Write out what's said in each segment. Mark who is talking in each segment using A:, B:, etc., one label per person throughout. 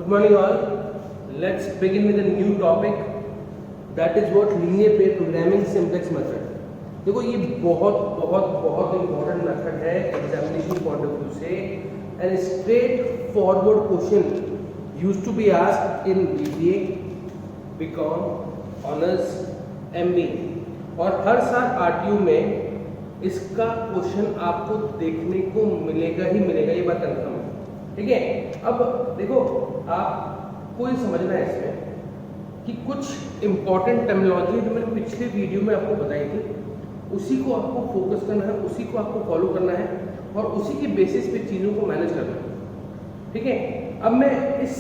A: Good morning all. Let's begin with a new topic that is what linear pair programming simplex method. देखो ये बहुत बहुत बहुत important method है examination point of view से. And straightforward question used to be asked in BBA, BCom, honours, MBA और हर साल आरटीयू में इसका क्वेश्चन आपको देखने को मिलेगा ही मिलेगा, ये बात कंफर्म है. ठीक है. अब देखो आपको ये समझना है इसमें कि कुछ इंपॉर्टेंट टर्मिनोलॉजी जो मैंने पिछले वीडियो में आपको बताई थी उसी को आपको फोकस करना है, उसी को आपको फॉलो करना है और उसी के बेसिस पे चीज़ों को मैनेज करना है. ठीक है. अब मैं इस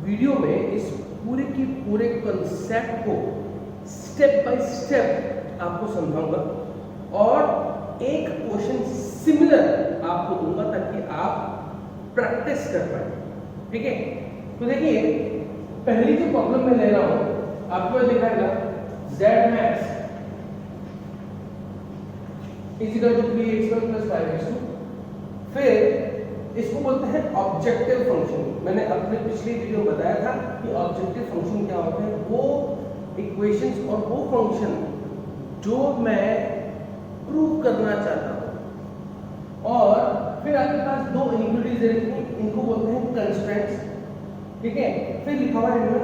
A: वीडियो में इस पूरे के पूरे कंसेप्ट को स्टेप बाय स्टेप आपको समझाऊंगा और एक क्वेश्चन सिमिलर आपको दूंगा ताकि आप प्रैक्टिस कर पाए. ठीक है. तो देखिए पहली जो प्रॉब्लम मैं ले रहा हूं आपको दिखाएगा z max equal to 3x1 + 5x2. फिर इसको बोलते हैं ऑब्जेक्टिव फंक्शन. मैंने अपने पिछले वीडियो में बताया था कि ऑब्जेक्टिव फंक्शन क्या होते हैं. वो इक्वेशंस और वो फंक्शन जो मैं प्रूव करना चाहता हूं. और फिर आपके पास दो इनइक्वालिटीज दे रखी हैं, इनको बोलते हैं कंस्ट्रेंट्स. ठीक है. फिर लिखा हुआ है इनमें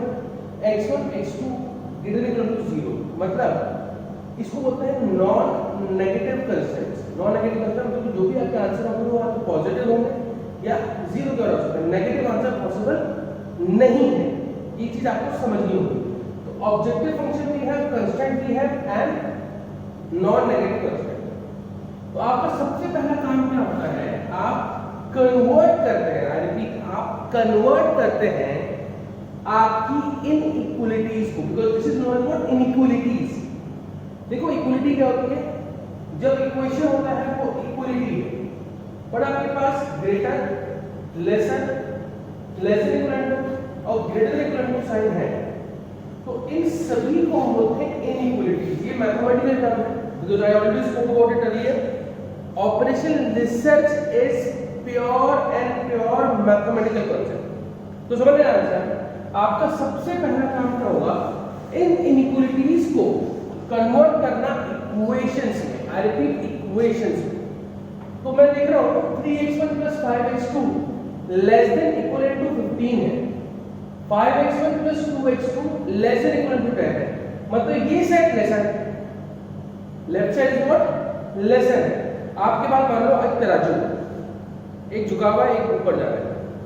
A: x1 x2 > 0. मतलब इसको बोलते हैं non negative constraints. Non negative constraint मतलब जो भी आपके आंसर होंगे वो आपके पॉजिटिव होंगे या जीरो के हो सकते हैं. नेगेटिव आंसर पॉसिबल नहीं है. ये चीज आपको समझनी होगी. तो ऑब्जेक्टिव फंक्शन भी है, कंस्ट्रेंट भी है एंड नॉन नेगेटिव कंस्ट्रेंट. तो आपका सबसे पहला काम क्या होता है, आप कन्वर्ट करते हैं. आई रिपीट, आप कन्वर्ट करते हैं आपकी इनइक्वालिटीज को, because this is not what inequalities. देखो इक्वलिटी क्या होती है, जब इक्वेशन होता है वो इक्वलिटी है बट आपके पास greater, lesser, lesser equal to और ग्रेटर इक्वल टू साइन है. तो इन सभी को हम बोलते हैं इनइक्वालिटीज. ये मैथमेटिकल टर्म है because I already spoke about it earlier. Operation research is pure and pure mathematical concept. तो समझ में आ रहा है. आपका सबसे पहला काम क्या होगा, इन इनइक्वालिटीज को कन्वर्ट करना इक्वेशंस में. आई रिपीट, इक्वेशंस में. तो मैं देख रहा हूं 3x1 + 5x2 <= 15 है. 5x1 + 2x2 <= 10 है. मतलब ये साइड लेसन है, left side is what lesson है. आपके पास मान लो एक तराजू, एक झुका हुआ है, एक ऊपर जा रहा है.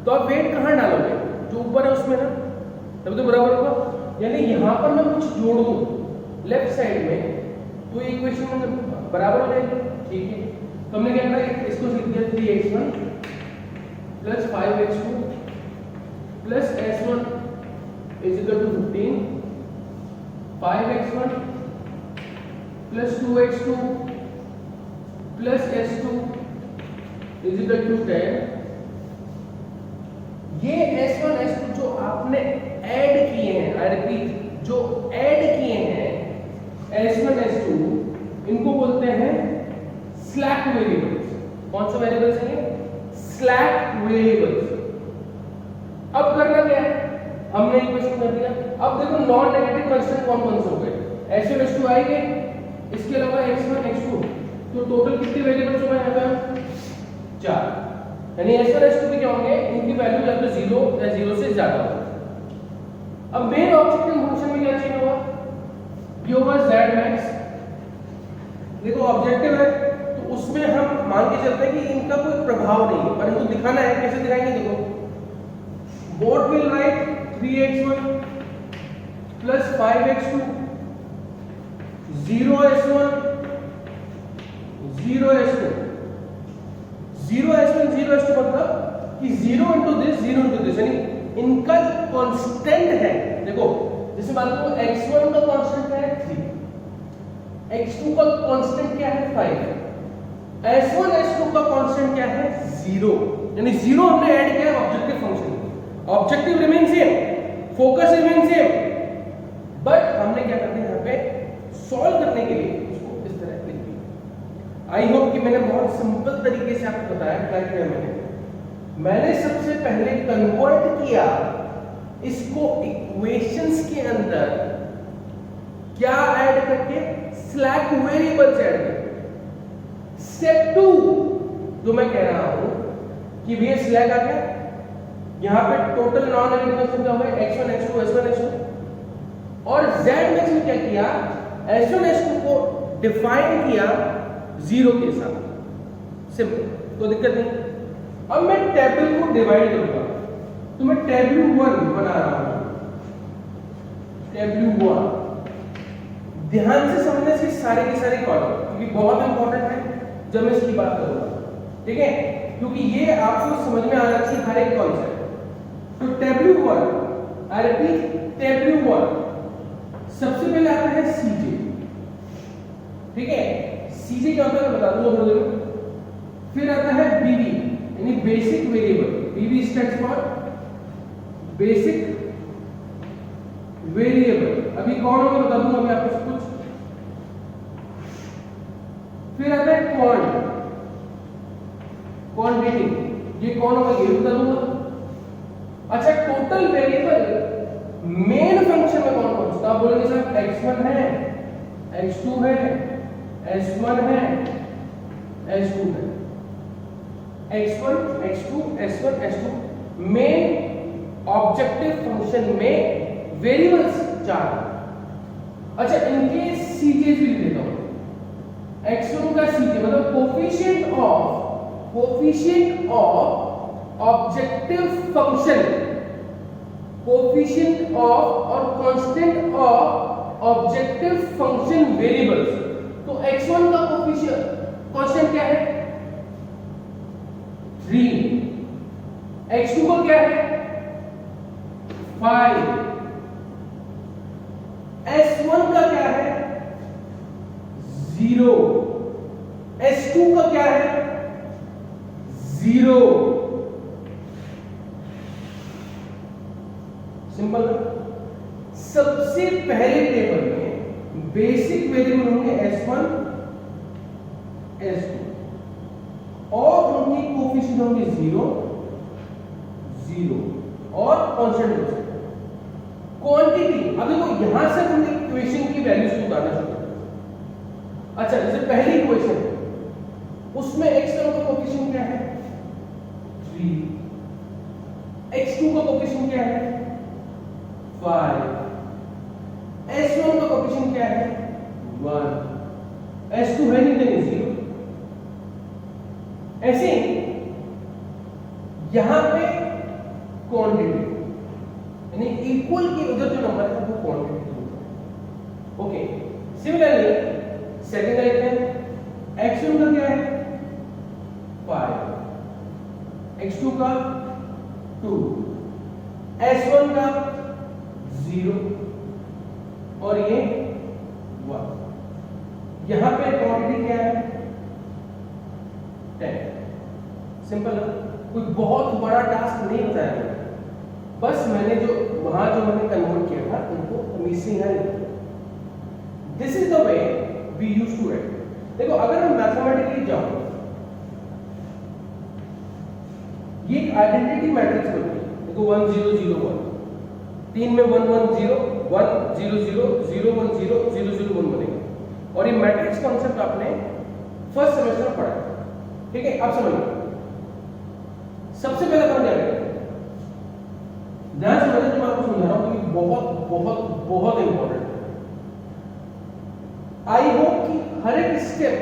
A: तो आप वेट कहां डालोगे, जो ऊपर है उसमें ना, तब तो बराबर होगा. यानी यहां पर मैं कुछ जोड़ दूं लेफ्ट साइड में तो ये इक्वेशन में बराबर हो जाएगी. ठीक है. तो हमने क्या करा, इसको लिख दिया 3x1 + 5x2 + s1 = 15, 5x1 + 2x2 + s2 = 10. ये s1 s2 जो आपने ऐड किए हैं, आई रिपीट, जो ऐड किए हैं s1 s2, इनको बोलते हैं स्लैक वेरिएबल्स. कौन सा वेरिएबल्स हैं ये? Slack variables. अब करना क्या है, हमने इक्वेशन कर दिया. अब देखो नॉन नेगेटिव कांस्टेंट कौन कौन से हो गए, s1 s2 आएंगे, इसके अलावा x1 x2. तो टोटल कितने वेरिएबल्स हो गए यहाँ पे? 4. यानी s1 s2 के क्या होंगे, इनकी वैल्यू या तो 0 या 0 से ज्यादा होगी. अब मेन ऑब्जेक्टिव फंक्शन में क्या चेंज होगा, ये होगा z max. देखो ऑब्जेक्टिव है तो उसमें हम मान के चलते हैं कि इनका कोई प्रभाव नहीं है, परंतु दिखाना है. कैसे दिखाएंगे, देखो both will write 3x1 + 5x2 0s1 0s2 0s1 0s2 मतलब कि 0 * this 0 * this. यानी इनका कांस्टेंट है. देखो जैसे मान लो x1 का कांस्टेंट क्या है 3, x2 का कांस्टेंट क्या है 5, s1 s2 का कांस्टेंट क्या है 0. यानी 0 हमने ऐड किया ऑब्जेक्टिव फंक्शन में. Objective remain same, focus remain same, but हमने क्या करना है यहाँ पे सॉल्व करने के लिए इसको इस तरह लिख दिया. आई होप कि मैंने बहुत सिंपल तरीके से आपको बताया क्या किया. मैंने सबसे पहले कन्वर्ट किया इसको इक्वेशंस के अंदर क्या ऐड करके, स्लैक वेरिएबल्स ऐड करके। स्टेप 2 जो मैं कह रहा हूं कि भैया स्लैक आ गया, यहां पे टोटल नॉन नेगेटिव फंक्शन क्या हुआ, x1 x2 s1 s2, और z मैक्स में क्या किया, s1 s2 को डिफाइन किया 0 के साथ, सिंपल, तो दिक्कत नहीं। अब मैं टेबल को डिवाइड करूंगा, तो मैं टेबल 1 बना रहा हूं, टेबल 1। ध्यान से समझना इसके सारे के सारे कॉलम, क्योंकि बहुत इंपॉर्टेंट है जब मैं इसकी बात करूंगा, ठीक है, क्योंकि ये आपको समझ में आना चाहिए हर एक कॉन्सेप्ट। तो टेबल 1, आई रिपीट, टेबल 1 सबसे पहले आता है सीजे, ठीक है, सीजे क्या होता है मैं बता दूंगा थोड़ी देर में। फिर आता है बीवी यानी बेसिक वेरिएबल, बीवी स्टैंड्स फॉर बेसिक वेरिएबल, अभी कौन होगा बता दूंगा मैं आपको सब कुछ। फिर आता है क्वांटिटी, ये कौन होगा ये बता दूंगा। अच्छा, टोटल वेरिएबल मेन फंक्शन में कौन कौन सा, आप बोलेंगे सर x1 है, x2 है, s1 है, s2 है, x1 x2 s1 s2 main objective function में वेरिएबल्स 4। अच्छा, इनके सीजेस भी देता हूं, x1 का सीजे मतलब coefficient of objective function, coefficient of और constant of objective function variables. तो x1 का कोफिशिएंट कांस्टेंट क्या है 3, x2 का क्या है 5, s1 का क्या है 0, s2 का क्या है 0। सिंपल। सबसे पहले टेबल में बेसिक वेरिएबल होंगे s1 s2 और उनकी कोफिशिएंट होंगे 0 0 और कांस्टेंट हो सकते हैं। क्वांटिटी, अब देखो यहां से हमने इक्वेशन की वैल्यूज को उतारना शुरू कर। अच्छा, जैसे पहली इक्वेशन उसमें x1 का कोफिशिएंट क्या है 3, x2 का कोफिशिएंट क्या है 5, s1 का कोफिशिएंट क्या है 1, s2 है नहीं देंगे 0। ऐसे यहां पे क्वांटिटी यानी इक्वल के उधर जो नंबर है वो क्वांटिटी होता है। ओके, सिमिलरली सेकंड लाइन में x1 का क्या है 5, x2 का 2, s1 का 0 और ये 1। यहां पे क्वांटिटी क्या है 10। सिंपल, कोई बहुत बड़ा टास्क नहीं बताया मैंने, बस मैंने जो वहां जो मैंने कन्वर्ट किया था उनको तमीज से यहां लिखा। This is the way we used to write. देखो, अगर मैं मैथमेटिकली जाऊं, ये एक आइडेंटिटी मैट्रिक्स बनती है। देखो 1 0 0 1, 3 में 1 1 0 1 0 0 0 1 0 0 0 1 बनेगा। और ये मैट्रिक्स कॉन्सेप्ट आपने फर्स्ट सेमेस्टर में पढ़ा है, ठीक है। अब समझिए, सबसे पहले अपन क्या करेंगे, ध्यान से समझिए, मैं आपको समझा रहा हूं क्योंकि बहुत बहुत बहुत इंपॉर्टेंट है। आई होप कि हर एक स्टेप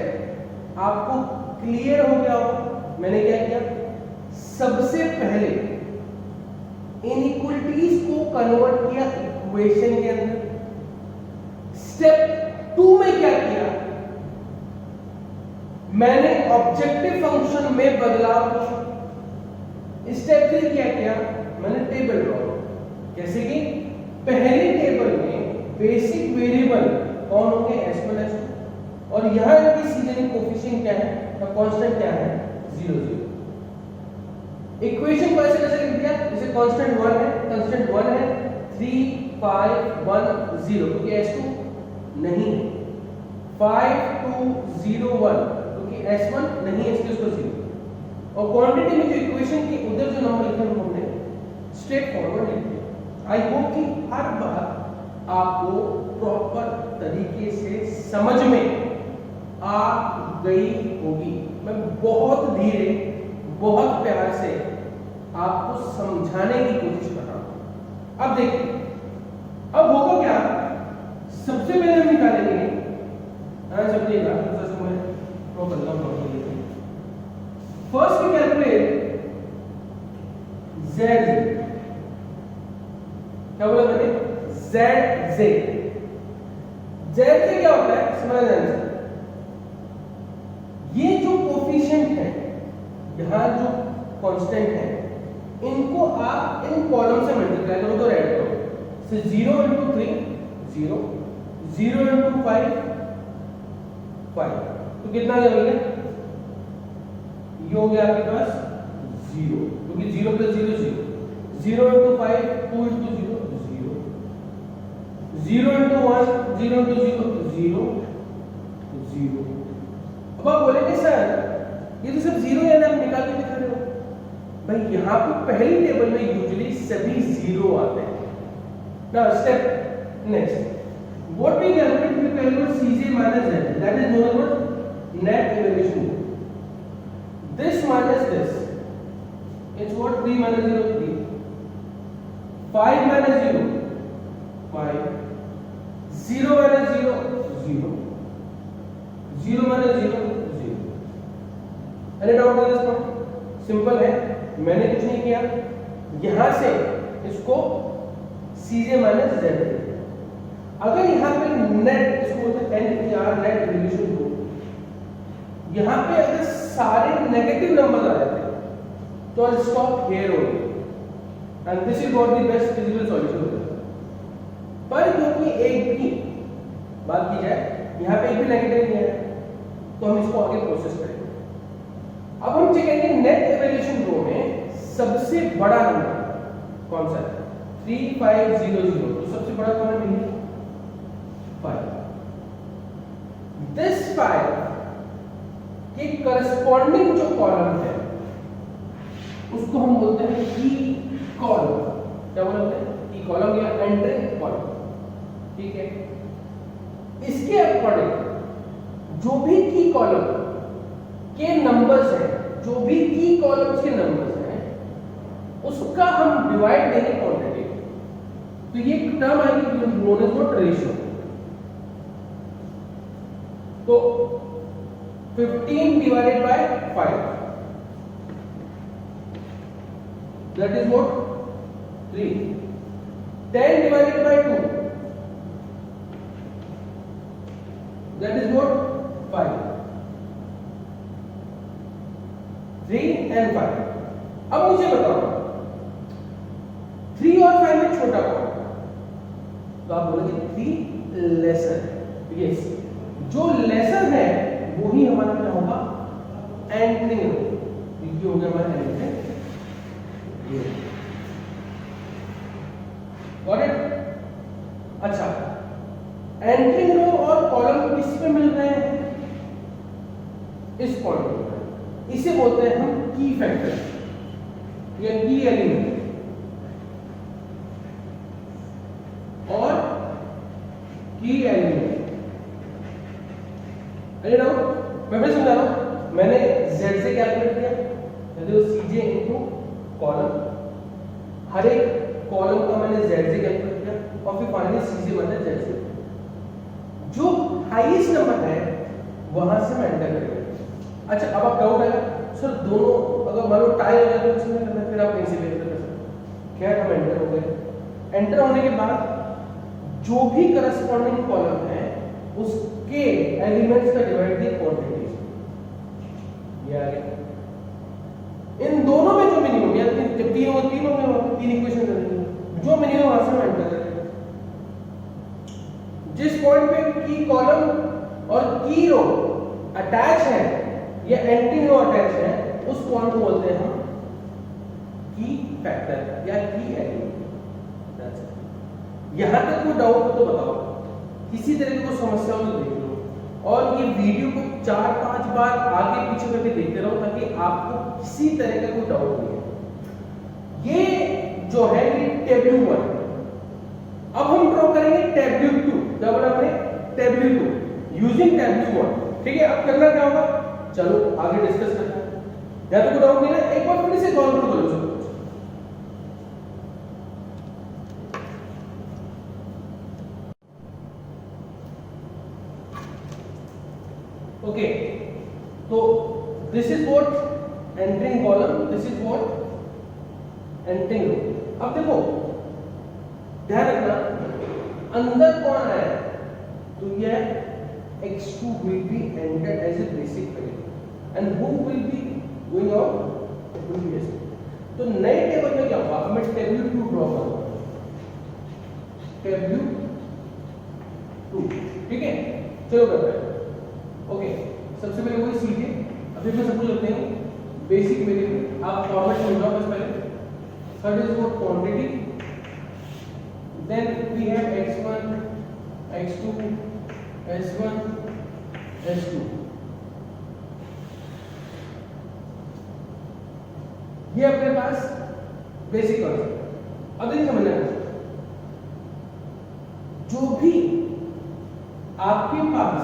A: आपको क्लियर हो गया हो। मैंने क्या किया, सबसे पहले इनइक्वालिटीज को कन्वर्ट किया इक्वेशन के अंदर। स्टेप 2 में क्या किया, मैंने ऑब्जेक्टिव फंक्शन में बदलाव किया। स्टेप 3 क्या किया, मैंने टेबल ड्रॉ किया। जैसे कि पहले टेबल में बेसिक वेरिएबल कौन होंगे s1 s2 और यहां की सीजनिंग कोफिशिएंट क्या है या कांस्टेंट क्या है 0 0। इक्वेशन को ऐसे कैसे लिख दिया, जैसे कांस्टेंट 1 है, कांस्टेंट 1 है 3 5 1 0 क्योंकि s2 नहीं है, 5 2 0 1 क्योंकि s1 नहीं है, इसलिए उसको 0। और क्वांटिटी में जो इक्वेशन के उधर जो नंबर लिखे हैं हमने स्ट्रेट फॉरवर्ड लिख दिया। आई होप कि हर बात आपको प्रॉपर तरीके से समझ में आ गई होगी। मैं बहुत धीरे बहुत प्यार से आपको समझाने की कोशिश कर रहा हूं। अब देखिए, अब होगा क्या, सबसे पहले हम निकालेंगे, समझिएगा, फर्स्ट वी कैलकुलेट Z, क्या बोला मैंने, Z से क्या होता है समझ ध्यान से। ये जो कोफिशिएंट है, यहां जो कांस्टेंट है, इनको आप इन कॉलम से मल्टीप्लाई करो तो ऐड करो। So 0 into 3 0, 0 into 5 5, तो कितना हो गया, ये हो गया आपके पास 0, क्योंकि 0 plus 0 0, 0 into 5 2 into 0 0, 0 into 1 0 into 0 0 0। अब आप बोलेंगे सर ये तो सब 0 है ना, आप निकाल के दिखा रहे हो। भाई यहाँ पे पहली टेबल में यूजुअली सभी 0 आते हैं। Now step next. What we calculate, we calculate Cj minus Z. That is known as what? Net evaluation. This minus this. It's what? 3 minus 0 3. 5 minus 0 5. 0 minus 0 0. 0 minus 0 0. Any doubt on this one? Simple है, मैंने कुछ नहीं किया, यहां से इसको Cj minus Z। अगर यहाँ पे नेट, इसको बोलते हैं NER, नेट एवोल्यूशन को, यहाँ पे अगर सारे नेगेटिव नंबर आ जाते तो I stop here only and this is what the best physical solution होता है। पर क्योंकि एक भी बात की जाए, यहाँ पे एक भी नेगेटिव नहीं है, तो हम इसको आगे प्रोसेस करेंगे। अब हम चेकेंगे नेट एवोल्यूशन रो में सबसे बड़ा नंबर कौन सा है, 3500, तो सबसे बड़ा कौन है, 5। दिस 5 के करस्पॉन्डिंग जो कॉलम है उसको हम बोलते हैं की कॉलम। क्या बोलते हैं, की कॉलम या एंट्रिंग कॉलम, ठीक है। इसके अकॉर्डिंग जो भी की कॉलम के नंबर्स हैं, जो भी की कॉलम्स के नंबर्स हैं, उसका हम डिवाइड देंगे क्वांटिटी। तो ये टर्म आएगी नोन एज व्हाट, रेशियो। तो 15 divided by 5, that is what, 3। 10 divided by 2, that is what, 5। 3 and 5। अब मुझे बताओ 3 और 5 में छोटा कौन है, तो आप बोलेंगे 3 लेसर है। यस, जो लेसर है वो ही हमारा क्या होगा, एंट्रिंग रो। ये हो गया हमारा एंट्रिंग रो। Got it? अच्छा, एंट्रिंग रो और कॉलम किस पे मिल रहे हैं, इस पॉइंट पे। इसे बोलते हैं हम की फैक्टर या की एलिमेंट। और की एलिमेंट, अरे ना मैं फिर समझा रहा हूं, मैंने Z से कैलकुलेट किया, तो Cj इनटू कॉलम, हर एक कॉलम का मैंने Z से कैलकुलेट किया, और फिर फाइनली Cj मतलब Z से। जो हाईएस्ट नंबर है वहां से मैं एंटर करेंगे। अच्छा, अब आप डाउट आएगा सर, दोनों अगर मान लो टाई हो जाए तो किसमें करना है, फिर आप कहीं से भी एंटर कर सकते। क्या हम एंटर हो गए। एंटर होने के बाद जो भी करस्पॉन्डिंग कॉलम है उसके एलिमेंट्स का डिवाइड दी क्वांटिटीज, ये आ गया। इन दोनों में जो मिनिमम, या जब तीन होंगे तीन इक्वेशन करेंगे, जो मिनिमम वहां से हम एंटर करेंगे। जिस पॉइंट पे की कॉलम और की रो अटैच है या एंटी रो अटैच है, उस पॉइंट को बोलते हैं हम की फैक्टर या की एलिमेंट। यहां तक कोई डाउट हो तो बताओ, किसी तरह की कोई समस्या हो तो देख लो, और ये वीडियो को 4-5 बार आगे पीछे करके देखते रहो ताकि आपको किसी तरह का कोई डाउट नहीं है। ये जो है ये टेबल 1, अब हम ड्रॉ करेंगे W2, क्या बोला हमने, W2 यूजिंग W1। ठीक है, अब करना क्या होगा, चलो आगे डिस्कस करते हैं। या तो डाउट नहीं है, एक बार फिर से सॉल्व करो सब कुछ। ओके, तो this is what entering column, this is what entering row. अब देखो ध्यान रखना, अंदर कौन आया, तो यह x2 will be entered as a basic variable and who will be going out, will be s2। तो नए टेबल में क्या होगा, मैं W2 ड्रॉ करूंगा, W2। ठीक है, चलो करते हैं। ओके, सबसे पहले वही सीखे, अभी मैं सबको लिखते हैं बेसिक वेरिएबल, आप फॉर्मेट समझाओ बस पहले। Third is what quantity, then we have x1, x2, s1, s2। ये अपने पास बेसिक कॉन्सेप्ट। अब देखिए समझना, जो भी आपके पास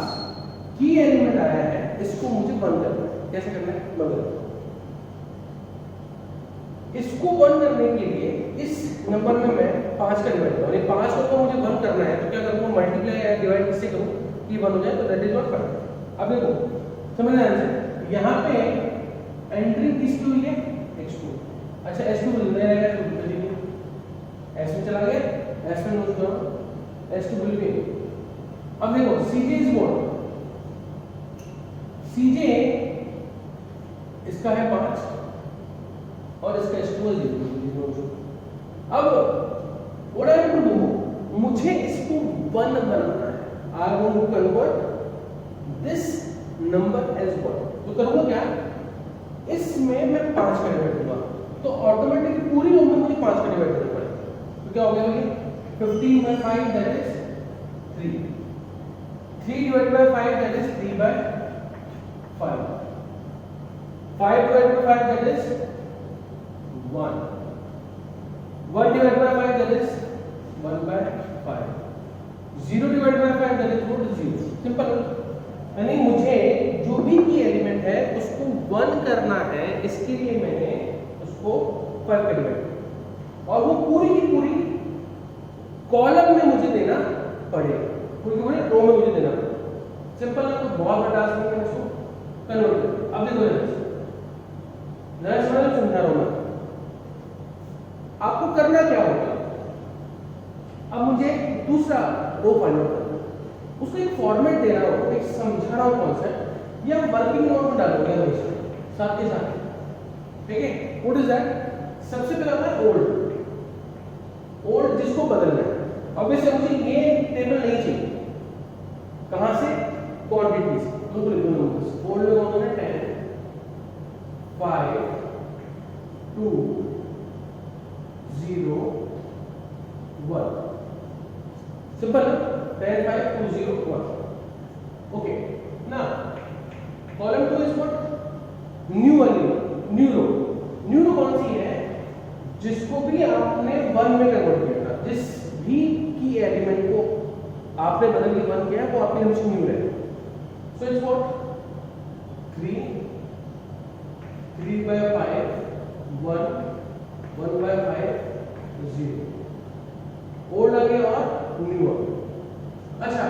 A: की एलिमेंट आया है इसको मुझे बंद करना है। कैसे करना है, बंद करना। इसको बंद करने के लिए इस नंबर में मैं 5 का डिवाइड करूँ, 5 को तो मुझे बंद करना है, तो क्या करूँगा, मल्टीप्लाई या डिवाइड किससे करूँ, ये बंद हो जाए, तो दैट इज नॉट फाइव। अब देखो समझना आंसर, यहाँ पे एंट्री किसकी हुई है, x2। अच्छा s2 मिल रहेगा, तो चलिए s में चला गया, s में नोट करो, s2 विल बी। अब देखो cj इज व्हाट, cj इसका है 5 और इसका s2 है 0। अब what I have to do, मुझे इसको 1 बनाना है। I want to convert this number as 1। तो करूंगा क्या, इसमें मैं 5 का डिवाइड करूंगा, तो ऑटोमेटिकली पूरी रो में मुझे 5 का डिवाइड करना पड़ेगा। तो क्या हो गया भाई, 15/5 that is 3, 3 divided by 5 that is 3/5, 5 divided by 5 that is 1, 1 divided by 5 that is 1/5, 0 divided by 5 that is what, 0। Simple. यानी मुझे जो भी की एलिमेंट है उसको 1 करना है, इसके लिए मैंने उसको 5 का डिवाइड किया, और वो पूरी की पूरी कॉलम में मुझे देना पड़ेगा, पूरी पूरी रो में मुझे देना पड़ेगा। सिंपल ना, तो बहुत बड़ा टास्क है इसको कन्वर्ट करना। अब देखो जरा समझा रहा हूं मैं, आपको करना क्या होगा, अब मुझे दूसरा रो फाइंड आउट करना है, उसको एक फॉर्मेट देना होगा, एक समझा रहा हूं कॉन्सेप्ट, ये आप वर्किंग नोट में डालोगे हमेशा साथ के साथ। ठीक है, व्हाट इज दैट, सबसे पहला होता है ओल्ड जिसको बदलना है। ऑब्वियसली मुझे ये टेबल नहीं चाहिए, कहां से, क्वांटिटी से। तो लिख दो नंबर्स, ओल्ड में कौन है, 10, 5, 2, 0, 1। सिंपल, 10, 5, 2, 0, 1। ओके, ना column 2 is what, new element, new row. New row कौन सी है, जिसको भी आपने 1 में कन्वर्ट किया था, जिस भी की एलिमेंट को आपने बदल के 1 किया है वो आपके हमेशा न्यू रहेगा। So it's what, 3, 3/5, 1, 1/5, 0। ओल्ड आ गया और न्यू आ गया। अच्छा,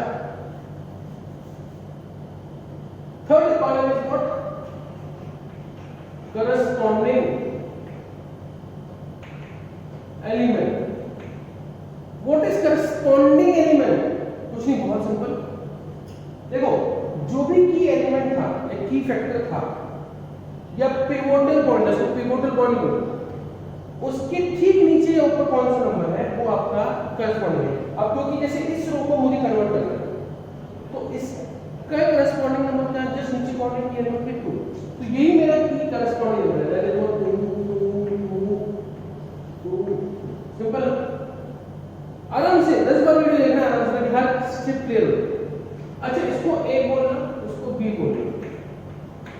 A: third column is what, corresponding element. What is corresponding element, कुछ नहीं, बहुत सिंपल। देखो जो भी की एलिमेंट था, एक की फैक्टर था या पिवोटल पॉइंट, इसको पिवोटल पॉइंट बोलते हैं, उसके ठीक नीचे या ऊपर कौन सा नंबर है वो आपका करस्पॉन्डिंग है। अब क्योंकि जैसे इस रो को मुझे कन्वर्ट करना है, तो इसका करस्पॉन्डिंग नंबर क्या है, जस्ट नीचे क्वांटिटी एलिमेंट के 2, तो यही मेरा की करस्पॉन्डिंग नंबर है, दैट इज व्हाट 2। सिंपल, आराम से 10 बार वीडियो देखना, आराम से, हर स्टेप क्लियर हो। अच्छा, इसको a बोलना, उसको b बोलना,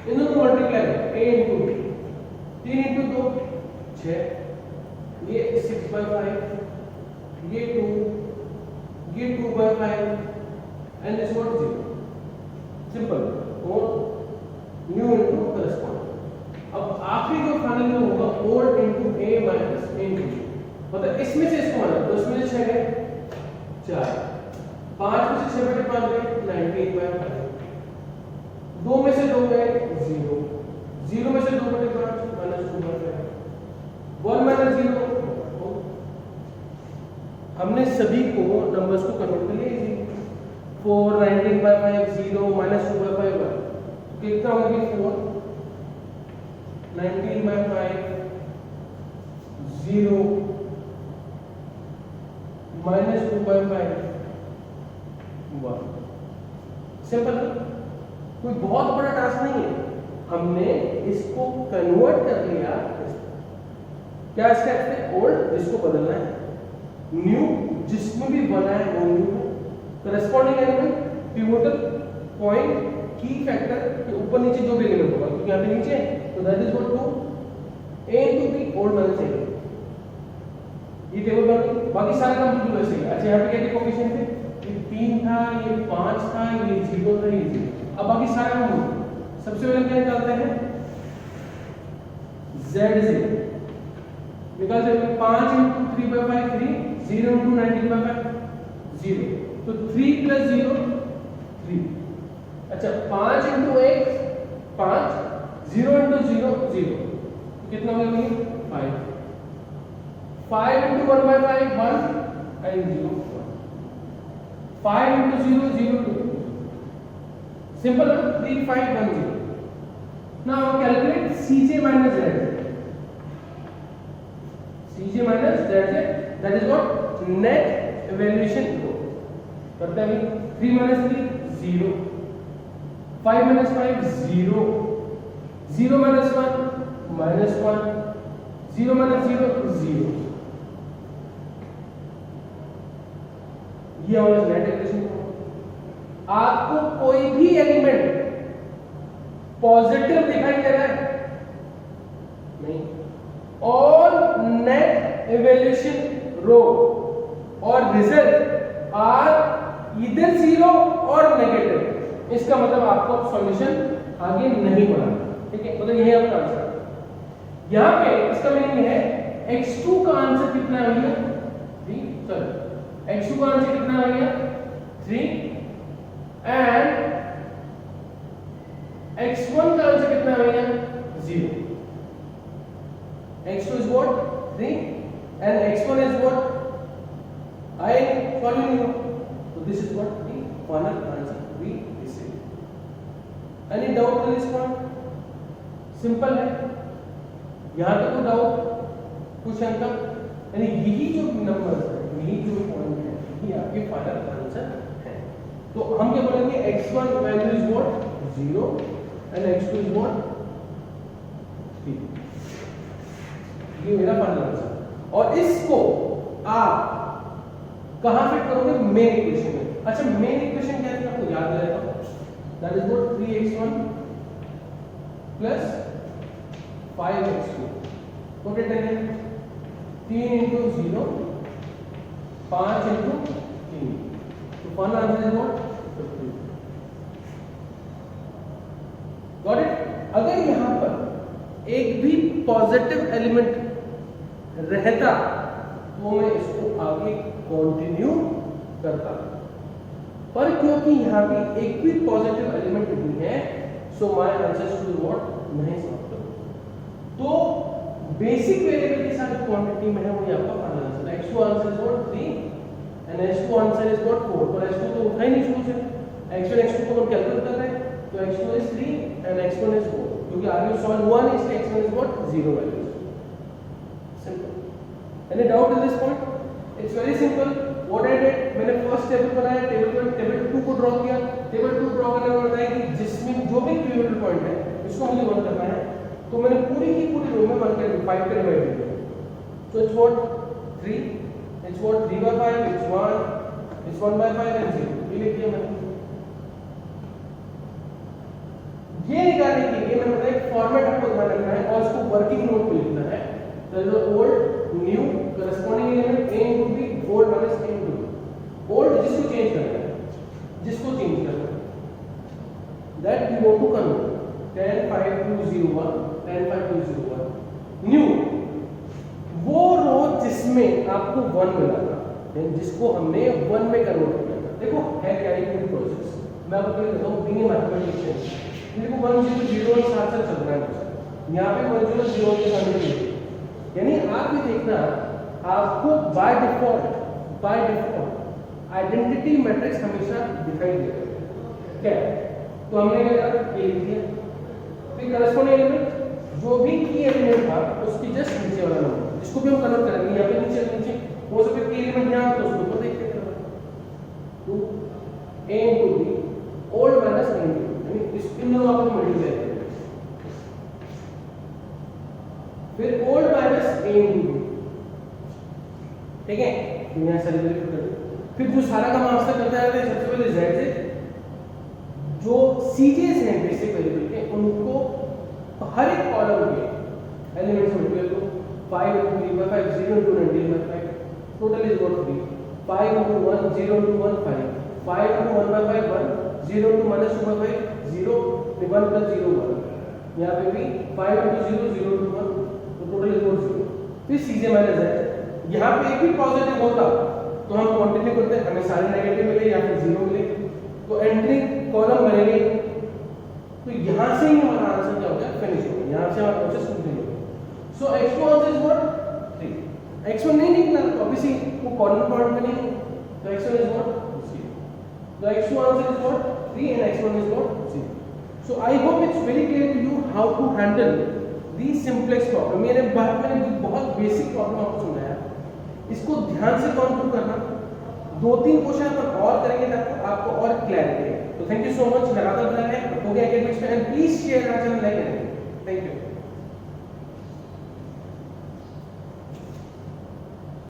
A: इन दोनों मल्टीप्लाई करो, a * 3 * 2 6, ये 6/5, ये 2, ये 2/5 and this what 0. सिंपल और न्यू इनटू करस्पॉन्डिंग. अब आखिरी जो फाइनल में होगा old into a minus a into b. मतलब इसमें से इसको माना तो इसमें से 6 गए 4, 5 में से 6/5 गए 19/5, 2 में से 2 गए 0, 0 में से 2/5 माइनस 2/5, 1 माइनस 0. हमने सभी को नंबर्स को कन्वर्ट कर लिया इजी. 4 19/5 0 माइनस 2/5 1. कितना हो गया 4 19/5 0 माइनस 2/5 1. सिंपल है, कोई बहुत बड़ा टास्क नहीं है. हमने इसको कन्वर्ट कर लिया. क्या स्टेप है? ओल्ड जिसको बदलना है, न्यू जिसमें भी बना है वो न्यू है, करस्पॉन्डिंग एलिमेंट, पिवोटल पॉइंट, की फैक्टर के ऊपर नीचे जो भी एलिमेंट होगा क्योंकि यहाँ पे नीचे है तो that is what 2 a into b old minus a. ये टेबल बन गई. बाकी सारे काम बिल्कुल वैसे ही. अच्छा यहाँ पे क्या कोएफिशिएंट थे? ये 3 था, ये 5 था, ये 0 था, ये 0. अब बाकी सारे काम सबसे पहले क्या निकालते हैं? z0 निकाल सकते हैं. 5 into 3/5 3, 0 into 19/5 0. तो 3 plus 0 3. अच्छा 5 into x 5, 0 into 0 0. कितना हो गया? 5. 5 into 1/5 1 and 0 1. 5 into 0 0 2. Simple 3 5 1 0. Now calculate Cj minus Zj. Cj minus Zj, that is what net evaluation rho. करते हैं 3 minus 3 0, 5 minus 5 0, 0 minus 1 minus 1, 0 minus 0 0. ये हमारा नेट इक्वेशन. आपको कोई भी एलिमेंट पॉजिटिव दिखाई दे रहा है? नहीं. और नेट इवैल्यूएशन रो और रिजल्ट आर इधर 0 और नेगेटिव. इसका मतलब आपको सॉल्यूशन आगे नहीं बढ़ाना. ठीक है, मतलब यही आपका आंसर. यहां पे इसका मीनिंग है x2 का आंसर कितना आ गया 3. चलो x2 का आंसर कितना आ गया 3 एंड x1 का आंसर कितना आ गया 0. x2 is what 3 and x1 is what I following you. So this is what the final answer we receive. Any doubt on this point? Simple है. यहाँ तक कोई डाउट कुछ शंका? यानी यही जो नंबर्स है, यही जो पॉइंट है, ये आपके फाइनल आंसर है. तो हम क्या बोलेंगे? x1 value is what 0 and x2 is what 3. ये मेरा फाइनल आंसर. और इसको आप कहां फिट करोगे? मेन इक्वेशन में. अच्छा मेन इक्वेशन क्या है आपको याद रहेगा? That is what 3x1 plus 5x2. Okay ten 3 into 0 5 into 3. तो final answer is what 15. Got it? अगर यहां पर एक भी पॉजिटिव एलिमेंट रहता तो मैं इसको आगे कंटिन्यू करता, पर क्योंकि यहां पे एक भी पॉजिटिव एलिमेंट नहीं है so my answer should what नहीं समाप्त. तो बेसिक वेरिएबल के साथ क्वांटिटी में है वो आपका final answer. x2 answer is what 3 and h2 answer is what 4. पर h2 तो उठा ही नहीं शुरू से. x1 x2 को हम कैलकुलेट कर रहे हैं तो x2 is 3 and x1 is 4. क्योंकि आगे सॉल्व हुआ नहीं इसलिए x1 is what 0 value. Simple. Any doubt in this point? It's very simple. What I did, मैंने फर्स्ट टेबल बनाया, टेबल 2 को ड्रॉ किया. टेबल 2 ड्रॉ करने में बताया कि जिसमें जो भी पिवोटल पॉइंट है इसको मुझे 1 करना है. तो मैंने पूरी की पूरी रो में 1 कर 5 कर डिवाइड किया. So it's what 3, it's what 3/5, it's 1, it's 1/5 and 0. ये लिख दिया मैंने. ये निकालने के लिए मैंने बताया फॉर्मेट आपको ध्यान रखना है और इसको वर्किंग नोट पे लिखना है. There is old, new, corresponding element a into b, old minus a into b. Old जिस इसको चेंज करना है, जिसको चेंज करना है that we want to convert 10201 10201 new वो रो जिसमें आपको 1 मिला था, जिसको हमने 1 में कन्वर्ट किया था। देखो है क्या ये पूरी प्रोसेस, मैं आपको पहले बताऊं बीइंग ए मैथमेटिशियन देखो 1 0 0 और साथ साथ चल रहा है, यहाँ पे 1 0 0 के सामने नहीं, यानी आप ये देखना आपको बाय डिफॉल्ट आइडेंटिटी मैट्रिक्स हमेशा दिखाई देगा, क्या है? तो हमने क्या करा ये लिख दिया, फिर करस्पॉन्डिंग एलिमेंट जो भी की एलिमेंट था उसकी जस्ट नीचे वाला नंबर जिसको भी हम कन्वर्ट करेंगे, यहाँ पे नीचे हो सकता है की एलिमेंट यहाँ तो उसको ऊपर देख के तो a into b old minus a into b, यानी इस इन दोनों आपको मल्टीप्लाई करेंगे, फिर old minus a into b, ठीक है? तो यहाँ सेलिब्रेट कर दो, फिर जो सारा काम आपसे करता है सबसे पहले z से जो सीजेस हैं बेसिक वेरिएबल के उनको हर एक कॉलम के एलिमेंट्स में मल्टीप्लाई करो, 5 into 3 by 5 0 into 19 by 5 total is what 3, 5 into 1 0 into 1 5, 5 into 1 by 5 1, 0 into minus 2 by 5 0, 1 plus 0 1, यहाँ पे भी 5 into 0 0 into 1 तो total is what 0, फिर सीजे माइनस है, यहाँ पे एक भी पॉजिटिव होता तो हम कंटिन्यू करते हैं, हमें सारे नेगेटिव मिले या फिर 0 मिले तो एंट्री कॉलम बनेंगे, तो यहाँ से ही हमारा आंसर क्या हो गया फिनिश हो गया, यहाँ से हमारा प्रोसेस कंटिन्यू हो गया। सो x2 answer is what 3, x1 नहीं निकला तो ऑब्वियसली वो कॉर्नर पॉइंट पे नहीं, तो x1 इज व्हाट 0, तो x2 answer is what 3 and x1 is what 0. So I hope it's very clear to you how to handle these simplex problem. मैंने बहुत बेसिक प्रॉब्लम आपको समझाया, इसको ध्यान से कॉन्ट्रोल करना, 2-3 क्वेश्चन अपन और करेंगे ताकि आपको और क्लैरिटी है। तो थैंक यू सो मच, लगातार बनाए रखें एकेडमिक्स में एंड प्लीज